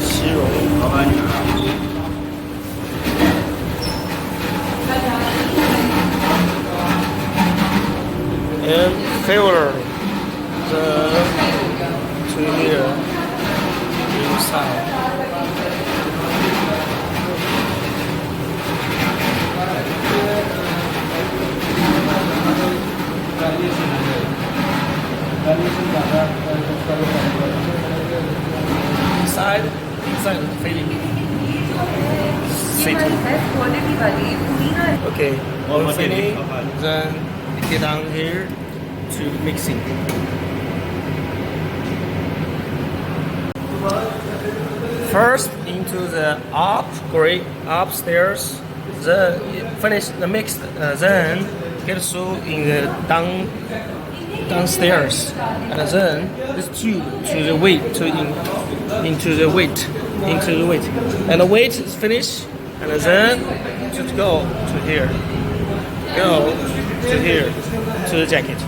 吸融。老板女儿。And filler the to here inside. Inside filling. Okay, we'll finish, then get down here to mixing. First into the upstairs, then finish the mix, then get through in the downstairs, and then this tube to the weight into the weight, and the weight is finished, and then just go to here to the jacket.